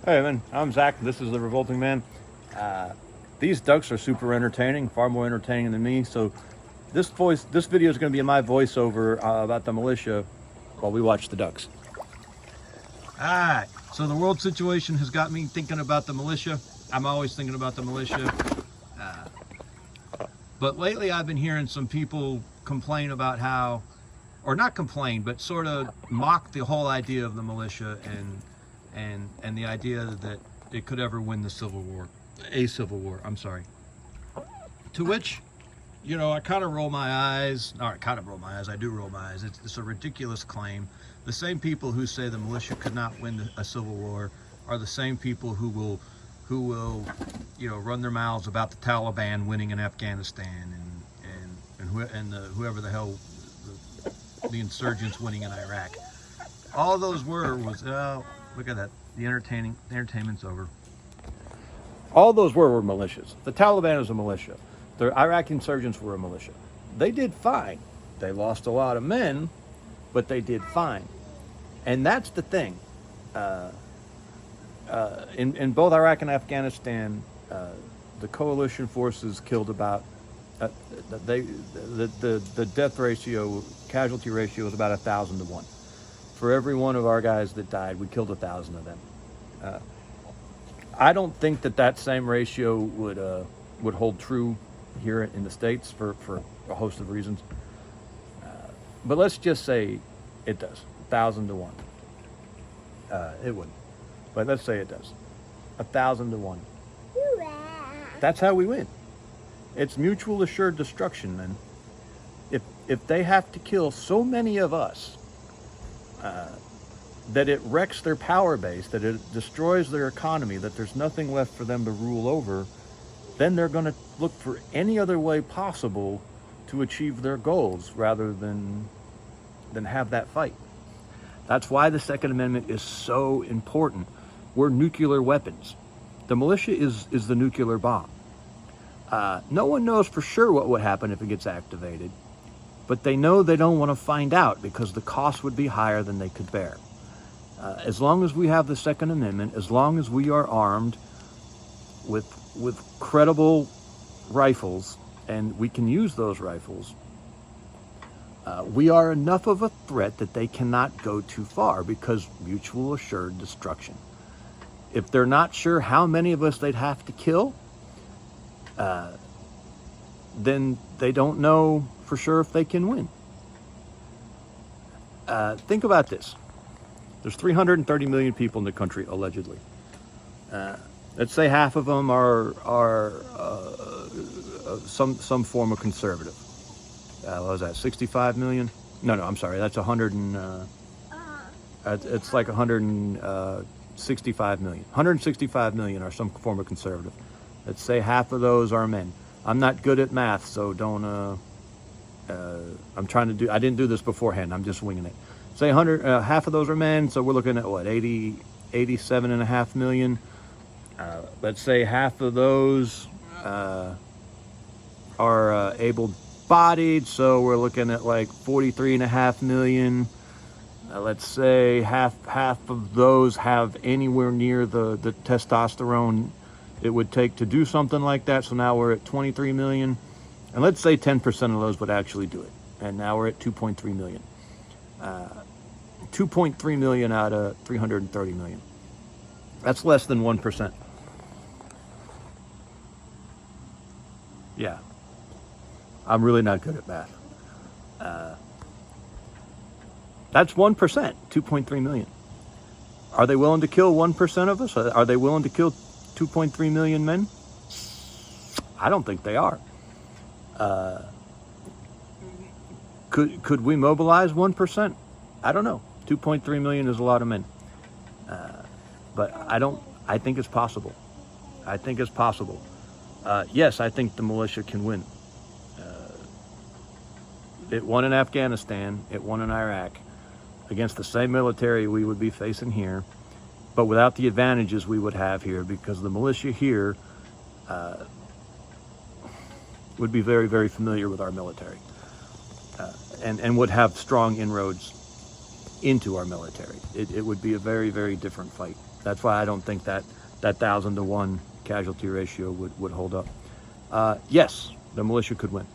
Hey man, I'm Zach. This is the Revolting Man. Uh, these ducks are super entertaining, far more entertaining than me. So this video is going to be my voiceover about the militia while we watch the ducks. Alright, so the world situation has got me thinking about the militia. I'm always thinking about the militia. But lately I've been hearing some people complain about how, or not complain, but sort of mock the whole idea of the militia and the idea that it could ever win the Civil War, a Civil War, I'm sorry. To which, I kind of roll my eyes. All right, kind of roll my eyes. I do roll my eyes. It's a ridiculous claim. The same people who say the militia could not win a civil war are the same people who will, run their mouths about the Taliban winning in Afghanistan and whoever the hell the insurgents winning in Iraq. All those was look at that. The entertainment's over. All those were militias. The Taliban is a militia. The Iraqi insurgents were a militia. They did fine. They lost a lot of men, but they did fine. And that's the thing. In both Iraq and Afghanistan, the coalition forces killed about the death ratio, casualty ratio was about 1,000 to 1. For every one of our guys that died, we killed 1,000 of them. I don't think that same ratio would hold true here in the States for a host of reasons. But let's just say it does, 1,000 to 1. It wouldn't, but let's say it does, 1,000 to 1. That's how we win. It's mutual assured destruction, man. If they have to kill so many of us that it wrecks their power base, that it destroys their economy, that there's nothing left for them to rule over, then they're going to look for any other way possible to achieve their goals rather than have that fight. That's why the Second Amendment is so important. We're nuclear weapons. The militia is the nuclear bomb. No one knows for sure what would happen if it gets activated, but they know they don't want to find out because the cost would be higher than they could bear. As long as we have the Second Amendment, as long as we are armed with credible rifles, and we can use those rifles, we are enough of a threat that they cannot go too far because mutual assured destruction. If they're not sure how many of us they'd have to kill, then they don't know for sure if they can win. Think about this. There's 330 million people in the country, allegedly. Let's say half of them are some form of conservative. What was that, 65 million? No, I'm sorry, that's 100 and... it's like 165 million. 165 million are some form of conservative. Let's say half of those are men. I'm not good at math, so don't... I didn't do this beforehand, I'm just winging it. Say half of those are men, so we're looking at what, 87.5 million. Let's say half of those are able-bodied, so we're looking at like 43.5 million. Let's say half of those have anywhere near the testosterone it would take to do something like that, so now we're at 23 million. And let's say 10% of those would actually do it, and now we're at 2.3 million. 2.3 million out of 330 million. That's less than 1%. Yeah, I'm really not good at math. That's 1%, 2.3 million. Are they willing to kill 1% of us? Are they willing to kill 2.3 million men? I don't think they are. Could we mobilize 1%? I don't know. 2.3 million is a lot of men. But I think it's possible. I think it's possible. Yes, I think the militia can win. It won in Afghanistan. It won in Iraq against the same military we would be facing here, but without the advantages we would have here, because the militia here would be very, very familiar with our military and would have strong inroads into our military. It would be a very, very different fight. That's why I don't think that 1,000 to 1 casualty ratio would hold up. Yes, the militia could win.